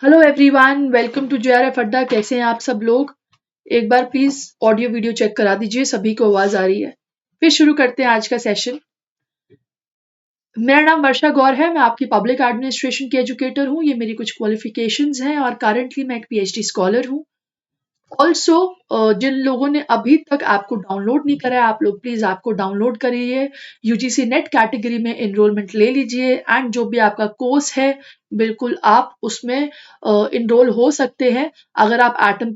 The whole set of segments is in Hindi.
Hello everyone, welcome to JRF Adda. कैसे हैं आप सब लोग? एक बार प्लीज ऑडियो वीडियो चेक करा दीजिए, सभी को आवाज आ रही है? फिर शुरू करते हैं आज का सेशन। मेरा नाम वर्षा गौर है, मैं आपकी पब्लिक एडमिनिस्ट्रेशन की एजुकेटर हूँ। ये मेरी कुछ क्वालिफिकेशंस हैं और करंटली मैं एक पीएचडी स्कॉलर हूँ। ऑल्सो जिन लोगों ने अभी तक ऐप को डाउनलोड नहीं करा है, आप लोग प्लीज ऐप को डाउनलोड करिए। यूजीसी नेट कैटेगरी में एनरोलमेंट ले लीजिए एंड जो भी आपका कोर्स है बिल्कुल आप उसमें इनरोल हो सकते हैं। अगर आप एटम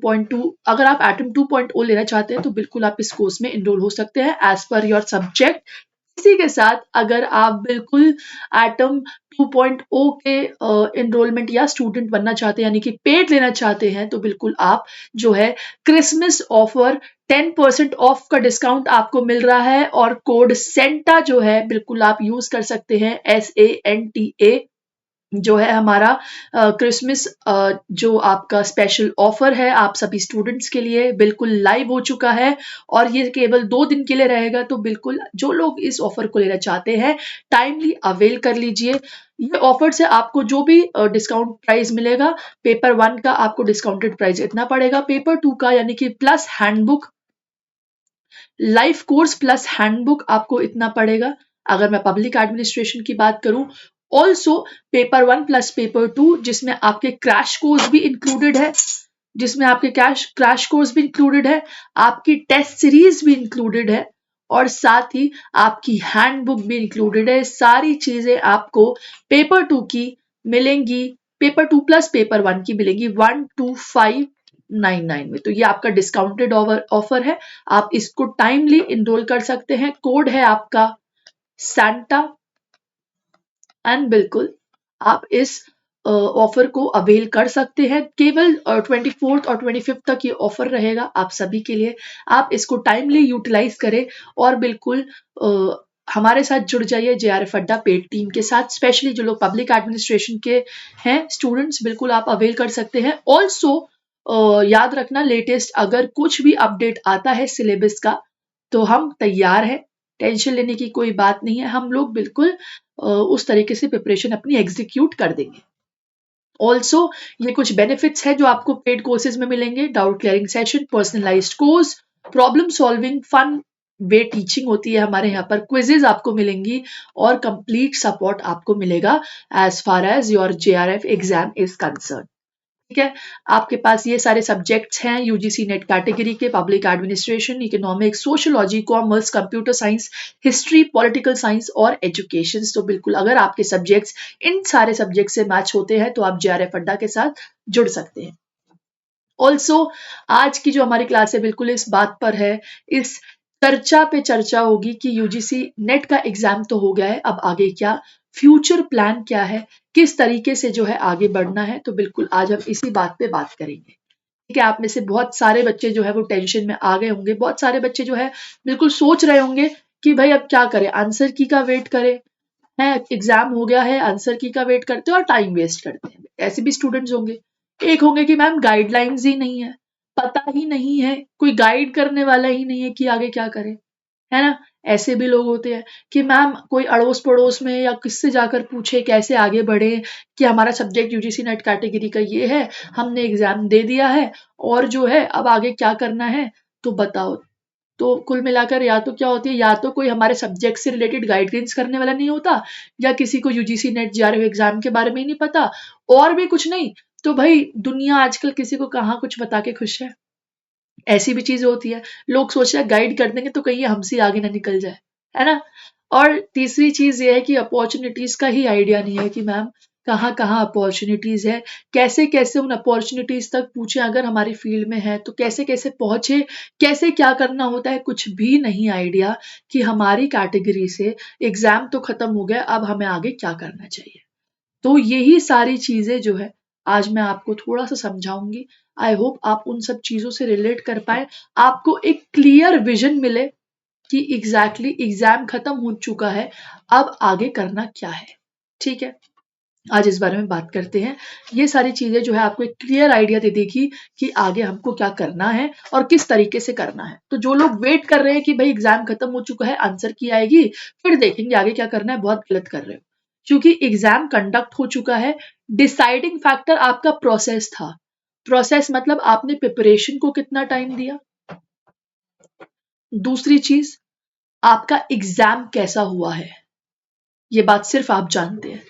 2.0 लेना चाहते हैं तो बिल्कुल आप इस कोर्स में इनरोल हो सकते हैं एज पर योर सब्जेक्ट। इसी के साथ अगर आप बिल्कुल एटम 2.0 के एनरोलमेंट या स्टूडेंट बनना चाहते हैं यानी कि पेड लेना चाहते हैं तो बिल्कुल आप जो है क्रिसमस ऑफर 10% ऑफ का डिस्काउंट आपको मिल रहा है और कोड सेंटा जो है बिल्कुल आप यूज कर सकते हैं। SANTA जो है हमारा क्रिसमस जो आपका स्पेशल ऑफर है आप सभी स्टूडेंट्स के लिए बिल्कुल लाइव हो चुका है और ये केवल 2 दिन के लिए रहेगा। तो बिल्कुल जो लोग इस ऑफर को लेना चाहते हैं टाइमली अवेल कर लीजिए। ये ऑफर से आपको जो भी डिस्काउंट प्राइस मिलेगा, पेपर 1 का आपको डिस्काउंटेड प्राइस इतना पड़ेगा, पेपर 2 का यानी कि plus handbook life course plus handbook आपको इतना पड़ेगा। अगर मैं पब्लिक एडमिनिस्ट्रेशन की बात करूं, ऑल्सो पेपर 1 प्लस पेपर 2 जिसमें आपके क्रैश कोर्स भी इंक्लूडेड है, क्रैश कोर्स भी इंक्लूडेड है, आपकी टेस्ट सीरीज भी इंक्लूडेड है और साथ ही आपकी हैंडबुक भी इंक्लूडेड है। सारी चीजें आपको पेपर 2 की मिलेंगी, पेपर 2 प्लस पेपर 1 की मिलेंगी 12599 में। तो ये आपका डिस्काउंटेड ऑफर है, आप इसको टाइमली इनरोल कर सकते हैं। कोड है आपका सैंटा एंड बिल्कुल आप इस ऑफर को अवेल कर सकते हैं। केवल 24th और 25th तक ये ऑफर रहेगा आप सभी के लिए। आप इसको टाइमली यूटिलाइज करें और बिल्कुल हमारे साथ जुड़ जाइए जेआरएफ अड्डा पेड टीम के साथ। स्पेशली जो लोग पब्लिक एडमिनिस्ट्रेशन के हैं स्टूडेंट्स, बिल्कुल आप अवेल कर सकते हैं। ऑल्सो याद रखना, लेटेस्ट अगर कुछ भी अपडेट आता है सिलेबस का तो हम तैयार हैं, टेंशन लेने की कोई बात नहीं है। हम लोग बिल्कुल उस तरीके से प्रिपरेशन अपनी एग्जीक्यूट कर देंगे। ऑल्सो ये कुछ बेनिफिट्स है जो आपको पेड कोर्सेज में मिलेंगे: doubt clearing session, personalized course, problem solving, fun way teaching होती है हमारे यहाँ पर, क्विजेज आपको मिलेंगी और कंप्लीट सपोर्ट आपको मिलेगा as far as your JRF exam is concern. ठीक है, आपके पास ये सारे सब्जेक्ट्स हैं यूजीसी नेट कैटेगरी के: public administration, economics, sociology, commerce, computer science, history, political science और एजुकेशन। तो बिल्कुल अगर आपके सब्जेक्ट्स इन सारे सब्जेक्ट से मैच होते हैं तो आप जेआरएफ अड्डा के साथ जुड़ सकते हैं। ऑल्सो आज की जो हमारी क्लास है बिल्कुल इस बात पर है, इस चर्चा पे चर्चा होगी कि यूजीसी नेट का एग्जाम तो हो गया है, अब आगे क्या, फ्यूचर प्लान क्या है, किस तरीके से जो है आगे बढ़ना है। तो बिल्कुल आज हम इसी बात पे बात करेंगे। ठीक है, आप में से बहुत सारे बच्चे जो है वो टेंशन में आ गए होंगे, बहुत सारे बच्चे जो है बिल्कुल सोच रहे होंगे कि भाई अब क्या करें, आंसर की का वेट करें, है एग्जाम हो गया है, आंसर की का वेट करते हैं और टाइम वेस्ट करते हैं। ऐसे भी स्टूडेंट्स होंगे। एक होंगे कि मैम गाइडलाइंस ही नहीं है, पता ही नहीं है, कोई गाइड करने वाला ही नहीं है कि आगे क्या करें, है ना। ऐसे भी लोग होते हैं कि मैम कोई अड़ोस पड़ोस में या किससे जाकर पूछे कैसे आगे बढ़े, कि हमारा सब्जेक्ट यूजीसी नेट कैटेगरी का ये है, हमने एग्जाम दे दिया है और जो है अब आगे क्या करना है तो बताओ। तो कुल मिलाकर या तो क्या होती है, या तो कोई हमारे सब्जेक्ट से रिलेटेड गाइडेंस करने वाला नहीं होता, या किसी को यूजीसी नेट जेआरएफ एग्जाम के बारे में ही नहीं पता, और भी कुछ नहीं। तो भाई दुनिया आजकल किसी को कहाँ कुछ बता के खुश है, ऐसी भी चीज होती है। लोग सोच रहे हैं गाइड कर देंगे तो कहीं ये हमसे आगे ना निकल जाए, है ना। और तीसरी चीज ये है कि अपॉर्चुनिटीज का ही आइडिया नहीं है कि मैम कहाँ कहाँ अपॉर्चुनिटीज है, कैसे कैसे उन अपॉर्चुनिटीज तक पूछे, अगर हमारी फील्ड में है तो कैसे कैसे पहुंचे, कैसे क्या करना होता है, कुछ भी नहीं आइडिया कि हमारी कैटेगरी से एग्जाम तो खत्म हो गया, अब हमें आगे क्या करना चाहिए। तो यही सारी चीजें जो है आज मैं आपको थोड़ा सा समझाऊंगी। आई होप आप उन सब चीजों से रिलेट कर पाए, आपको एक क्लियर विजन मिले कि एग्जैक्टली एग्जाम खत्म हो चुका है, अब आगे करना क्या है। ठीक है, आज इस बारे में बात करते हैं। ये सारी चीजें जो है आपको एक क्लियर आइडिया दे देगी कि आगे हमको क्या करना है और किस तरीके से करना है। तो जो लोग वेट कर रहे हैं कि भाई एग्जाम खत्म हो चुका है, आंसर की आएगी फिर देखेंगे आगे क्या करना है, बहुत गलत कर रहे हो। क्योंकि एग्जाम कंडक्ट हो चुका है, डिसाइडिंग फैक्टर आपका प्रोसेस था। प्रोसेस मतलब आपने प्रिपरेशन को कितना टाइम दिया। दूसरी चीज, आपका एग्जाम कैसा हुआ है, ये बात सिर्फ आप जानते हैं।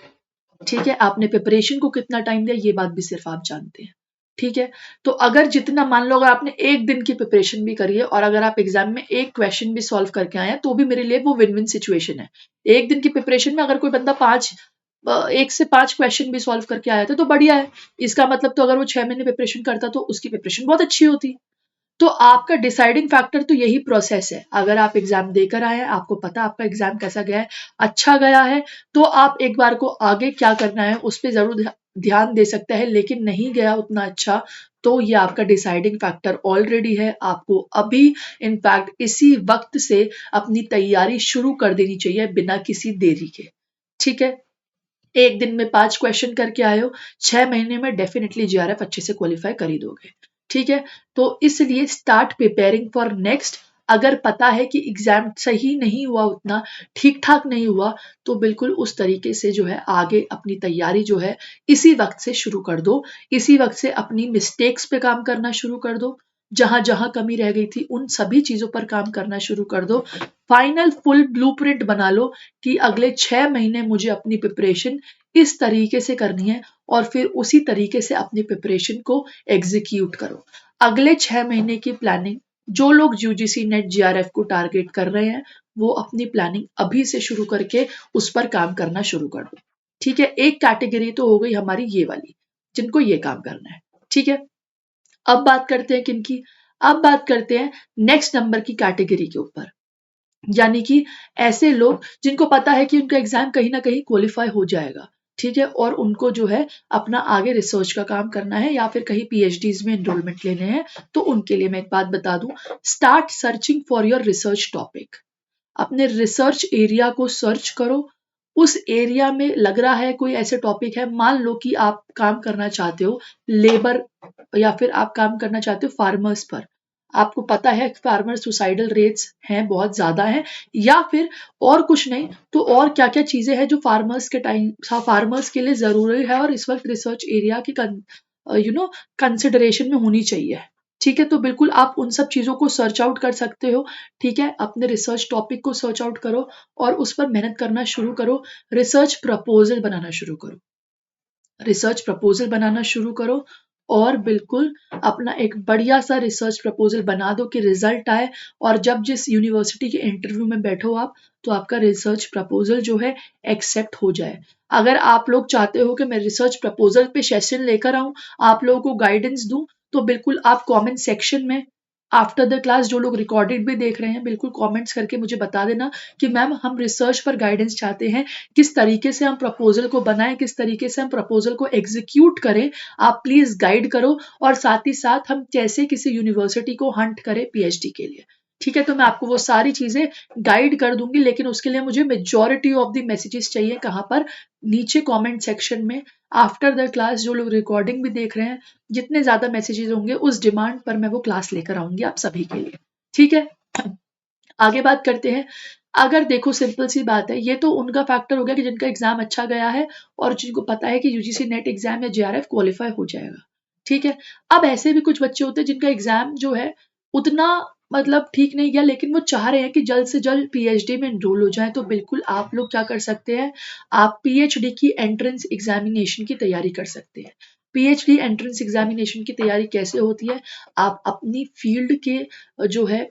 ठीक है, आपने प्रिपरेशन को कितना टाइम दिया, ये बात भी सिर्फ आप जानते हैं। ठीक है, तो अगर जितना, मान लो अगर आपने एक दिन की प्रिपरेशन भी करी है और अगर आप एग्जाम में एक क्वेश्चन भी सॉल्व करके आए हैं तो भी मेरे लिए वो विन विन सिचुएशन है। एक दिन की प्रिपरेशन में अगर कोई बंदा 1 से 5 क्वेश्चन भी सॉल्व करके आया था तो बढ़िया है। इसका मतलब तो अगर वो 6 महीने प्रिपरेशन करता तो उसकी प्रिपरेशन बहुत अच्छी होती। तो आपका डिसाइडिंग फैक्टर तो यही प्रोसेस है। अगर आप एग्जाम देकर आए हैं, आपको पता आपका एग्जाम कैसा गया है, अच्छा गया है, तो आप एक बार को आगे क्या करना है उस पर जरूर ध्यान दे सकते हैं। लेकिन नहीं गया उतना अच्छा तो ये आपका डिसाइडिंग फैक्टर ऑलरेडी है। आपको अभी इनफैक्ट इसी वक्त से अपनी तैयारी शुरू कर देनी चाहिए बिना किसी देरी के। ठीक है, एक दिन में 5 क्वेश्चन करके आए हो, 6 महीने में डेफिनेटली जीआरएफ अच्छे से क्वालिफाई कर ही दोगे। ठीक है, तो इसलिए स्टार्ट प्रिपेयरिंग फॉर नेक्स्ट। अगर पता है कि एग्जाम सही नहीं हुआ, उतना ठीक ठाक नहीं हुआ, तो बिल्कुल उस तरीके से जो है आगे अपनी तैयारी जो है इसी वक्त से शुरू कर दो। इसी वक्त से अपनी मिस्टेक्स पे काम करना शुरू कर दो। जहां जहां कमी रह गई थी उन सभी चीजों पर काम करना शुरू कर दो। फाइनल फुल ब्लूप्रिंट बना लो कि अगले 6 महीने मुझे अपनी प्रिपरेशन इस तरीके से करनी है और फिर उसी तरीके से अपनी प्रिपरेशन को एग्जीक्यूट करो। अगले 6 महीने की प्लानिंग, जो लोग यूजीसी नेट जीआरएफ को टारगेट कर रहे हैं वो अपनी प्लानिंग अभी से शुरू करके उस पर काम करना शुरू कर दो। ठीक है, एक कैटेगरी तो हो गई हमारी ये वाली जिनको ये काम करना है। ठीक है, अब बात करते हैं किनकी, अब बात करते हैं नेक्स्ट नंबर की कैटेगरी के ऊपर, यानी कि ऐसे लोग जिनको पता है कि उनका एग्जाम कहीं ना कहीं क्वालिफाई हो जाएगा। ठीक है, और उनको जो है अपना आगे रिसर्च का काम करना है या फिर कहीं पीएचडीज में एनरोलमेंट लेने हैं। तो उनके लिए मैं एक बात बता दूं, start searching for your research topic. अपने रिसर्च एरिया को सर्च करो। उस एरिया में लग रहा है कोई ऐसे टॉपिक है, मान लो कि आप काम करना चाहते हो लेबर या फिर आप काम करना चाहते हो फार्मर्स पर। आपको पता है फार्मर सुसाइडल रेट्स हैं, बहुत ज्यादा हैं, या फिर और कुछ नहीं तो और क्या क्या चीजें हैं जो फार्मर्स के टाइम फार्मर्स के लिए जरूरी है और इस वक्त रिसर्च एरिया की कंसिडरेशन में होनी चाहिए। ठीक है, तो बिल्कुल आप उन सब चीजों को सर्च आउट कर सकते हो। ठीक है, अपने रिसर्च टॉपिक को सर्च आउट करो और उस पर मेहनत करना शुरू करो। रिसर्च प्रपोजल बनाना शुरू करो। रिसर्च प्रपोजल बनाना शुरू करो और बिल्कुल अपना एक बढ़िया सा रिसर्च प्रपोजल बना दो कि रिजल्ट आए और जब जिस यूनिवर्सिटी के इंटरव्यू में बैठो आप, तो आपका रिसर्च प्रपोजल जो है एक्सेप्ट हो जाए। अगर आप लोग चाहते हो कि मैं रिसर्च प्रपोजल पे सेशन लेकर आऊं, आप लोगों को गाइडेंस दूं, तो बिल्कुल आप कमेंट सेक्शन में आफ्टर द क्लास, जो लोग रिकॉर्डेड भी देख रहे हैं, बिल्कुल कमेंट्स करके मुझे बता देना कि मैम हम रिसर्च पर गाइडेंस चाहते हैं, किस तरीके से हम प्रपोजल को बनाएं, किस तरीके से हम प्रपोजल को एग्जीक्यूट करें। आप प्लीज गाइड करो और साथ ही साथ हम कैसे किसी यूनिवर्सिटी को हंट करें पीएचडी के लिए। ठीक है, तो मैं आपको वो सारी चीजें गाइड कर दूंगी, लेकिन उसके लिए मुझे मेजॉरिटी ऑफ द मैसेजेस चाहिए। कहाँ पर? नीचे कमेंट सेक्शन में आफ्टर द क्लास, जो लोग रिकॉर्डिंग भी देख रहे हैं, जितने ज्यादा मैसेजेस होंगे उस डिमांड पर मैं वो क्लास लेकर आऊंगी आप सभी के लिए। ठीक है, आगे बात करते हैं। अगर देखो सिंपल सी बात है, ये तो उनका फैक्टर हो गया कि जिनका एग्जाम अच्छा गया है और जिनको पता है कि यूजीसी नेट एग्जाम या जेआरएफ क्वालिफाई हो जाएगा। ठीक है, अब ऐसे भी कुछ बच्चे होते हैं जिनका एग्जाम जो है उतना मतलब ठीक नहीं गया, लेकिन वो चाह रहे हैं कि जल्द से जल्द पीएचडी में एनरोल हो जाए। तो बिल्कुल आप लोग क्या कर सकते हैं, आप पीएचडी की एंट्रेंस एग्जामिनेशन की तैयारी कर सकते हैं। पीएचडी एंट्रेंस एग्जामिनेशन की तैयारी कैसे होती है, आप अपनी फील्ड के जो है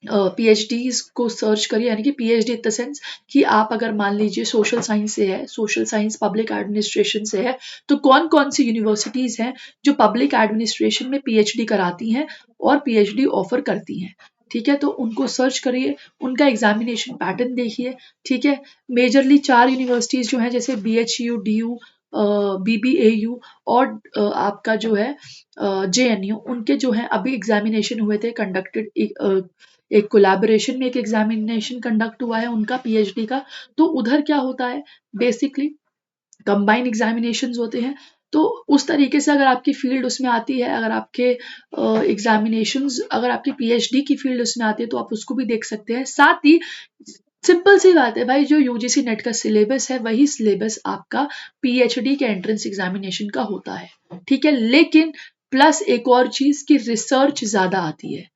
पीएचडीज को सर्च करिए, यानी कि पीएचडी इन द सेंस कि आप अगर मान लीजिए सोशल साइंस से है, सोशल साइंस पब्लिक एडमिनिस्ट्रेशन से है, तो कौन कौन सी यूनिवर्सिटीज हैं जो पब्लिक एडमिनिस्ट्रेशन में पीएचडी कराती हैं और पीएचडी ऑफर करती हैं। ठीक है, तो उनको सर्च करिए, उनका एग्जामिनेशन पैटर्न देखिए। ठीक है, मेजरली 4 यूनिवर्सिटीज जो हैं, जैसे बीएचयू, डीयू, बीबीएयू और आपका जो है जेएनयू, उनके जो है अभी एग्जामिनेशन हुए थे कंडक्टेड, एक कोलैबोरेशन में एक एग्जामिनेशन कंडक्ट हुआ है उनका पीएचडी का। तो उधर क्या होता है, बेसिकली कंबाइंड एग्जामिनेशंस होते हैं। तो उस तरीके से अगर आपकी फील्ड उसमें आती है, अगर आपके एग्जामिनेशंस, अगर आपकी पीएचडी की फील्ड उसमें आती है, तो आप उसको भी देख सकते हैं। साथ ही सिंपल सी बात है भाई, जो यूजीसी नेट का सिलेबस है वही सिलेबस आपका पीएचडी के एंट्रेंस एग्जामिनेशन का होता है, ठीक है। लेकिन प्लस एक और चीज की रिसर्च ज्यादा आती है।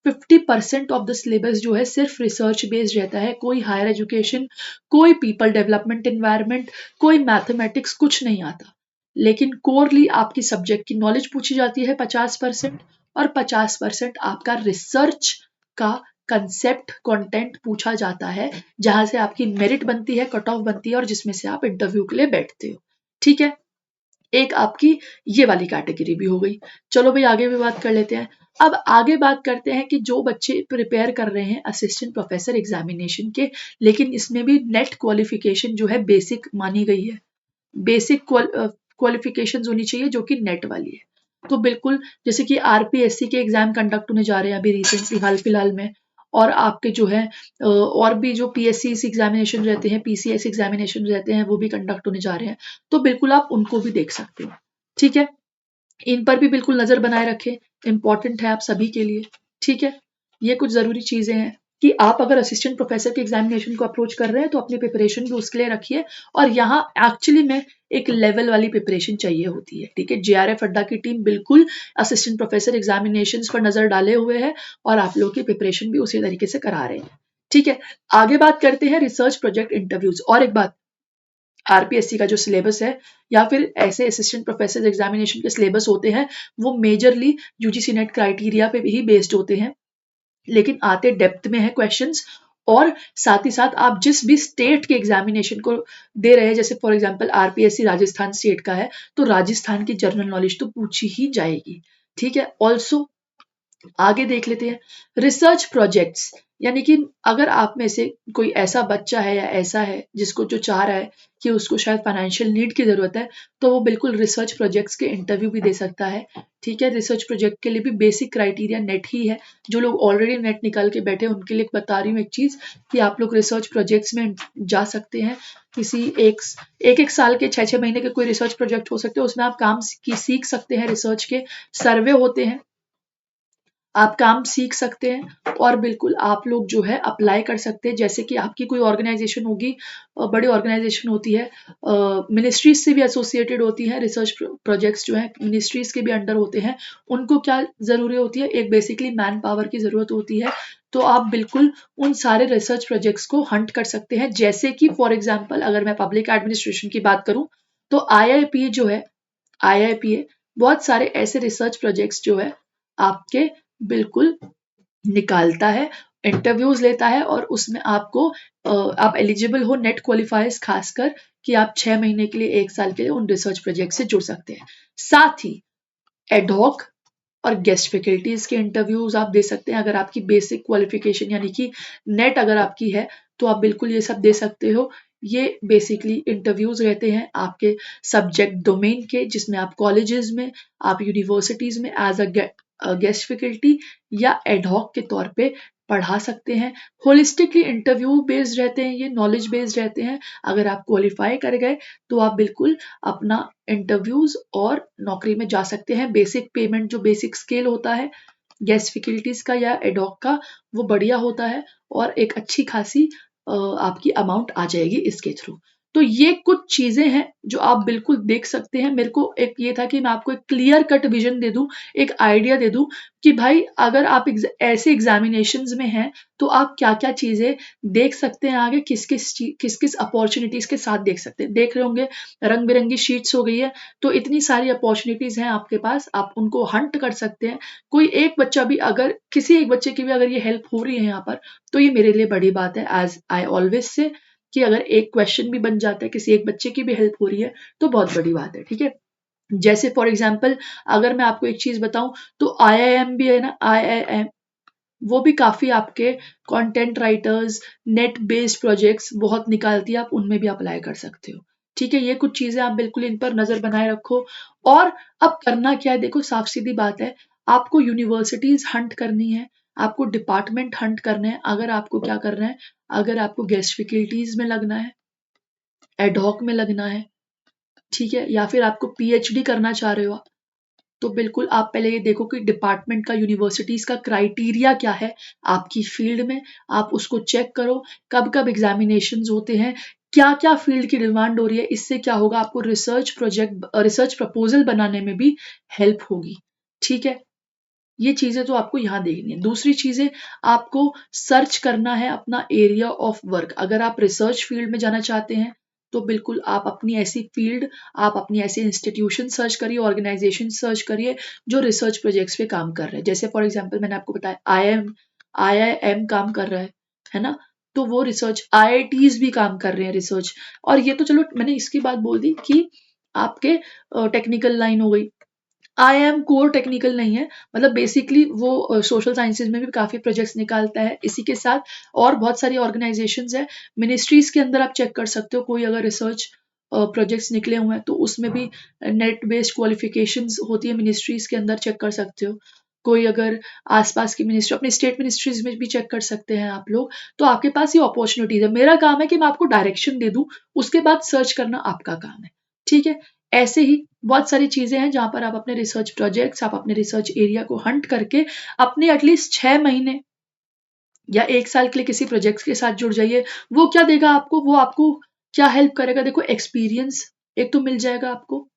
50% ऑफ द सिलेबस जो है सिर्फ रिसर्च बेस्ड रहता है, कोई हायर एजुकेशन, कोई पीपल डेवलपमेंट एनवायरनमेंट, कोई मैथमेटिक्स कुछ नहीं आता। लेकिन कोरली आपकी सब्जेक्ट की नॉलेज पूछी जाती है 50%, और 50% आपका रिसर्च का कंसेप्ट कंटेंट पूछा जाता है, जहां से आपकी मेरिट बनती है, कट ऑफ बनती है, और जिसमें से आप इंटरव्यू के लिए बैठते हो, ठीक है। एक आपकी ये वाली कैटेगरी भी हो गई। चलो भाई आगे भी बात कर लेते हैं। अब आगे बात करते हैं कि जो बच्चे प्रिपेयर कर रहे हैं असिस्टेंट प्रोफेसर एग्जामिनेशन के, लेकिन इसमें भी नेट क्वालिफिकेशन जो है बेसिक मानी गई है, बेसिक क्वालिफिकेशन होनी चाहिए जो कि नेट वाली है। तो बिल्कुल जैसे कि आरपीएससी के एग्जाम कंडक्ट होने जा रहे हैं अभी रिसेंटली हाल फिलहाल में, और आपके जो है और भी जो पीएससी एग्जामिनेशन रहते हैं, पीसीएस एग्जामिनेशन रहते हैं, वो भी कंडक्ट होने जा रहे हैं। तो बिल्कुल आप उनको भी देख सकते हो, ठीक है। इन पर भी बिल्कुल नजर बनाए रखें, इंपॉर्टेंट है आप सभी के लिए, ठीक है। ये कुछ जरूरी चीजें हैं कि आप अगर असिस्टेंट प्रोफेसर के एग्जामिनेशन को अप्रोच कर रहे हैं तो अपनी प्रिपरेशन भी उसके लिए रखिए। और यहाँ एक्चुअली में एक लेवल वाली प्रिपरेशन चाहिए होती है, ठीक है। जेआरएफ अड्डा की टीम बिल्कुल असिस्टेंट प्रोफेसर एग्जामिनेशन पर नजर डाले हुए है, और आप लोगों की प्रिपरेशन भी उसी तरीके से करा रहे हैं, ठीक है। आगे बात करते हैं रिसर्च प्रोजेक्ट इंटरव्यूज। और एक बात, आरपीएससी का जो सिलेबस है या फिर ऐसे असिस्टेंट प्रोफेसर एग्जामिनेशन के सिलेबस होते हैं, वो मेजरली यूजीसी नेट क्राइटेरिया पे ही बेस्ड होते हैं, लेकिन आते डेप्थ में है क्वेश्चंस। और साथ ही साथ आप जिस भी स्टेट के एग्जामिनेशन को दे रहे हैं, जैसे for example RPSC Rajasthan state का है, तो राजस्थान की जनरल नॉलेज तो पूछी ही जाएगी, ठीक है। ऑल्सो आगे देख लेते हैं रिसर्च प्रोजेक्ट्स, यानी कि अगर आप में से कोई ऐसा बच्चा है या ऐसा है जिसको जो चाह रहा है कि उसको शायद फाइनेंशियल नीड की ज़रूरत है, तो वो बिल्कुल रिसर्च प्रोजेक्ट्स के इंटरव्यू भी दे सकता है, ठीक है। रिसर्च प्रोजेक्ट के लिए भी बेसिक क्राइटेरिया नेट ही है। जो लोग ऑलरेडी नेट निकाल के बैठे हैं उनके लिए बता रही हूँ एक चीज़, कि आप लोग रिसर्च प्रोजेक्ट्स में जा सकते हैं। किसी एक साल के 6-6 महीने के कोई रिसर्च प्रोजेक्ट हो सकते हैं, उसमें आप काम सीख सकते हैं, रिसर्च के सर्वे होते हैं, आप काम सीख सकते हैं, और बिल्कुल आप लोग जो है अप्लाई कर सकते हैं। जैसे कि आपकी कोई ऑर्गेनाइजेशन होगी, बड़ी ऑर्गेनाइजेशन होती है, मिनिस्ट्रीज से भी एसोसिएटेड होती है, रिसर्च प्रोजेक्ट्स जो है मिनिस्ट्रीज के भी अंडर होते हैं। उनको क्या ज़रूरी होती है, एक बेसिकली मैन पावर की ज़रूरत होती है। तो आप बिल्कुल उन सारे रिसर्च प्रोजेक्ट्स को हंट कर सकते हैं। जैसे कि फॉर एग्जाम्पल अगर मैं पब्लिक एडमिनिस्ट्रेशन की बात करूं, तो आईआईपीए जो है, आईआईपीए बहुत सारे ऐसे रिसर्च प्रोजेक्ट्स जो है आपके बिल्कुल निकालता है, इंटरव्यूज लेता है, और उसमें आपको आप एलिजिबल हो नेट क्वालिफायर्स खासकर, कि आप 6 महीने के लिए 1 साल के लिए उन रिसर्च प्रोजेक्ट से जुड़ सकते हैं। साथ ही एडहॉक और गेस्ट फैकल्टीज के इंटरव्यूज आप दे सकते हैं। अगर आपकी बेसिक क्वालिफिकेशन यानी कि नेट अगर आपकी है, तो आप बिल्कुल ये सब दे सकते हो। ये बेसिकली इंटरव्यूज रहते हैं आपके सब्जेक्ट डोमेन के, जिसमें आप कॉलेजेस में, आप यूनिवर्सिटीज में एज अ गेस्ट फैकल्टी या एडहॉक के तौर पे पढ़ा सकते हैं। होलिस्टिकली इंटरव्यू बेस्ड रहते हैं, ये नॉलेज बेस्ड रहते हैं। अगर आप क्वालिफाई कर गए तो आप बिल्कुल अपना इंटरव्यूज और नौकरी में जा सकते हैं। बेसिक पेमेंट जो बेसिक स्केल होता है गेस्ट फैकल्टीज का या एडॉक का, वो बढ़िया होता है, और एक अच्छी खासी आपकी अमाउंट आ जाएगी इसके थ्रू। तो ये कुछ चीजें हैं जो आप बिल्कुल देख सकते हैं। मेरे को एक ये था कि मैं आपको एक क्लियर कट विजन दे दूं, एक आइडिया दे दूं कि भाई अगर आप ऐसे एग्जामिनेशंस में हैं तो आप क्या क्या चीजें देख सकते हैं आगे, किस किस अपॉर्चुनिटीज के साथ देख सकते हैं। देख रहे होंगे रंग बिरंगी शीट्स हो गई है, तो इतनी सारी अपॉर्चुनिटीज हैं आपके पास, आप उनको हंट कर सकते हैं। कोई एक बच्चा भी, अगर किसी एक बच्चे की भी अगर ये हेल्प हो रही है यहाँ पर, तो ये मेरे लिए बड़ी बात है। एज आई ऑलवेज से, कि अगर एक क्वेश्चन भी बन जाता है, किसी एक बच्चे की भी हेल्प हो रही है, तो बहुत बड़ी बात है, ठीक है। जैसे फॉर एग्जाम्पल अगर मैं आपको एक चीज बताऊं, तो आईआईएम भी है ना, आईआईएम वो भी काफी आपके content writers, net based projects बहुत निकालती है, आप उनमें भी अप्लाई कर सकते हो, ठीक है। ये कुछ चीजें आप बिल्कुल इन पर नजर बनाए रखो। और अब करना क्या है, देखो साफ सीधी बात है, आपको यूनिवर्सिटीज हंट करनी है, आपको डिपार्टमेंट हंट करने हैं। अगर आपको क्या करना है, अगर आपको गेस्ट फैकल्टीज में लगना है, एडहॉक में लगना है, ठीक है, या फिर आपको पीएचडी करना चाह रहे हो, तो बिल्कुल आप पहले ये देखो कि डिपार्टमेंट का, यूनिवर्सिटीज़ का क्राइटेरिया क्या है आपकी फील्ड में, आप उसको चेक करो। कब-कब एग्ज़ामिनेशंस होते हैं, क्या-क्या फील्ड की डिमांड हो रही है, इससे क्या होगा आपको रिसर्च प्रपोज़ल बनाने में भी हेल्प होगी, ठीक है? ये चीज़ें तो आपको यहाँ देखनी है। दूसरी चीज़ें आपको सर्च करना है अपना एरिया ऑफ वर्क। अगर आप रिसर्च फील्ड में जाना चाहते हैं, तो बिल्कुल आप अपनी ऐसी फील्ड, आप अपनी ऐसे इंस्टीट्यूशन सर्च करिए, ऑर्गेनाइज़ेशन सर्च करिए, जो रिसर्च प्रोजेक्ट्स पे काम कर रहे हैं। जैसे फॉर एग्ज़ाम्पल मैंने आपको बताया आईआईएम काम कर रहा है ना? तो वो रिसर्च आईआईटीज़ भी काम कर रहे हैं रिसर्च। और ये तो चलो मैंने इसकी बात बोल दी कि आपके टेक्निकल लाइन हो गई। आईआईएम कोर टेक्निकल नहीं है, मतलब बेसिकली वो सोशल साइंसेज में भी काफ़ी प्रोजेक्ट्स निकालता है। इसी के साथ और बहुत सारी ऑर्गेनाइजेशंस हैं, मिनिस्ट्रीज़ के अंदर आप चेक कर सकते हो, कोई अगर रिसर्च प्रोजेक्ट्स निकले हुए हैं तो उसमें भी नेट बेस्ड क्वालिफिकेशंस होती है, मिनिस्ट्रीज़ के अंदर चेक कर सकते हो। कोई अगर आसपास की मिनिस्ट्री, अपनी स्टेट मिनिस्ट्रीज़ में भी चेक कर सकते हैं आप लोग। तो आपके पास ये अपॉर्चुनिटीज़ है। मेरा काम है कि मैं आपको डायरेक्शन दे दूँ, उसके बाद सर्च करना आपका काम है, ठीक है? ऐसे ही बहुत सारी चीज़ें हैं जहाँ पर आप अपने रिसर्च प्रोजेक्ट्स, आप अपने रिसर्च एरिया को हंट करके अपने एटलीस्ट 6 महीने या 1 साल के लिए किसी प्रोजेक्ट्स के साथ जुड़ जाइए। वो क्या देगा आपको? वो आपको क्या हेल्प करेगा? देखो, एक्सपीरियंस एक तो मिल जाएगा आपको,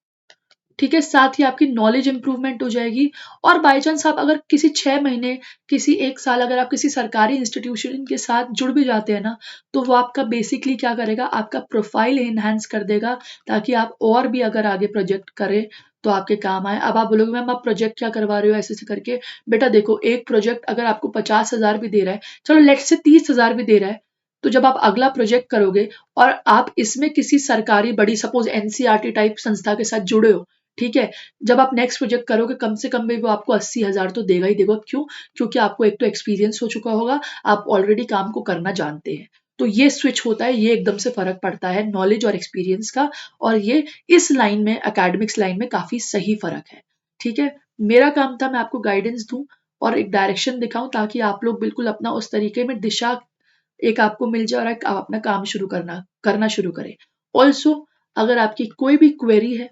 ठीक है? साथ ही आपकी नॉलेज इंप्रूवमेंट हो जाएगी। और बाय चांस आप अगर किसी 6 महीने, किसी 1 साल अगर आप किसी सरकारी इंस्टीट्यूशन के साथ जुड़ भी जाते हैं ना, तो वो आपका बेसिकली क्या करेगा, आपका प्रोफाइल एनहांस कर देगा, ताकि आप और भी अगर आगे प्रोजेक्ट करें तो आपके काम आए। अब आप बोलोगे मैम आप प्रोजेक्ट क्या करवा रहे हो ऐसे-ऐसे करके? बेटा देखो, एक प्रोजेक्ट अगर आपको 50,000 भी दे रहा है, चलो लेट्स से 30,000 भी दे रहा है, तो जब आप अगला प्रोजेक्ट करोगे और आप इसमें किसी सरकारी बड़ी सपोज़ एनसीईआरटी टाइप संस्था के साथ जुड़े हो, ठीक है? जब आप नेक्स्ट प्रोजेक्ट करोगे, कम से कम भी वो आपको 80,000 तो देगा ही देगा। क्यों? क्योंकि आपको एक तो एक्सपीरियंस हो चुका होगा, आप ऑलरेडी काम को करना जानते हैं। तो ये स्विच होता है, ये एकदम से फ़र्क पड़ता है नॉलेज और एक्सपीरियंस का, और ये इस लाइन में, एकेडमिक्स लाइन में काफ़ी सही फ़र्क है, ठीक है? मेरा काम था मैं आपको गाइडेंस दूँ और एक डायरेक्शन दिखाऊँ, ताकि आप लोग बिल्कुल अपना उस तरीके में दिशा एक आपको मिल जाए और एक आप अपना काम शुरू करना शुरू करें। ऑल्सो अगर आपकी कोई भी क्वेरी है,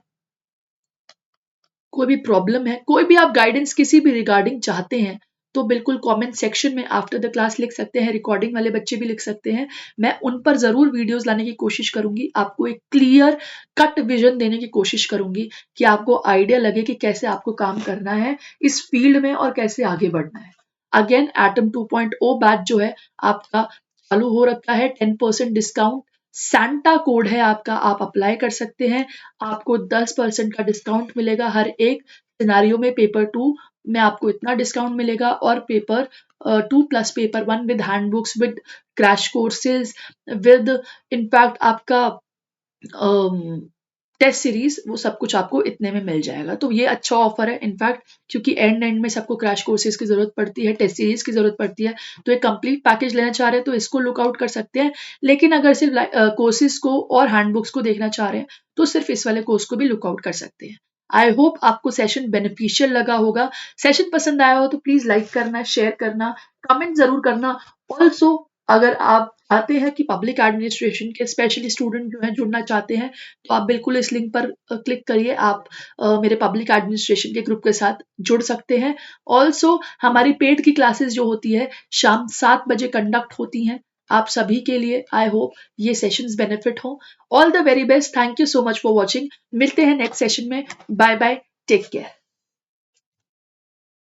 कोई भी प्रॉब्लम है, कोई भी आप गाइडेंस किसी भी रिगार्डिंग चाहते हैं, तो बिल्कुल कमेंट सेक्शन में आफ्टर द क्लास लिख सकते हैं, रिकॉर्डिंग वाले बच्चे भी लिख सकते हैं। मैं उन पर ज़रूर वीडियोज़ लाने की कोशिश करूँगी, आपको एक क्लियर कट विज़न देने की कोशिश करूँगी कि आपको आइडिया लगे कि कैसे आपको काम करना है इस फील्ड में और कैसे आगे बढ़ना है। अगेन एटम 2.0 बैच जो है आपका चालू हो रखा है, 10% डिस्काउंट सैंटा कोड है आपका, आप अप्लाई कर सकते हैं। आपको 10% का डिस्काउंट मिलेगा हर एक सिनेरियो में। पेपर 2 में आपको इतना डिस्काउंट मिलेगा, और paper 2 plus paper 1 with handbooks, with crash courses, with in fact आपका टेस्ट सीरीज, वो सब कुछ आपको इतने में मिल जाएगा। तो ये अच्छा ऑफर है इनफैक्ट, क्योंकि एंड एंड में सबको क्रैश कोर्सेज की ज़रूरत पड़ती है, टेस्ट सीरीज की ज़रूरत पड़ती है। तो एक कंप्लीट पैकेज लेना चाह रहे हैं तो इसको लुक आउट कर सकते हैं। लेकिन अगर सिर्फ कोर्सेज को और हैंडबुक्स को देखना चाह रहे हैं, तो सिर्फ इस वाले कोर्स को भी लुक आउट कर सकते हैं। आई होप आपको सेशन बेनिफिशियल लगा होगा। सेशन पसंद आया हो तो प्लीज़ लाइक करना, शेयर करना, कमेंट ज़रूर करना। ऑल्सो अगर आप चाहते हैं कि पब्लिक एडमिनिस्ट्रेशन के स्पेशली स्टूडेंट जो हैं जुड़ना चाहते हैं, तो आप बिल्कुल इस लिंक पर क्लिक करिए। आप मेरे पब्लिक एडमिनिस्ट्रेशन के ग्रुप के साथ जुड़ सकते हैं। ऑल्सो हमारी पेड की क्लासेस जो होती है शाम 7 बजे कंडक्ट होती हैं आप सभी के लिए। आई होप ये सेशंस बेनिफिट हो। All the very best. Thank you so much for watching. मिलते हैं नेक्स्ट सेशन में। Bye bye, take care.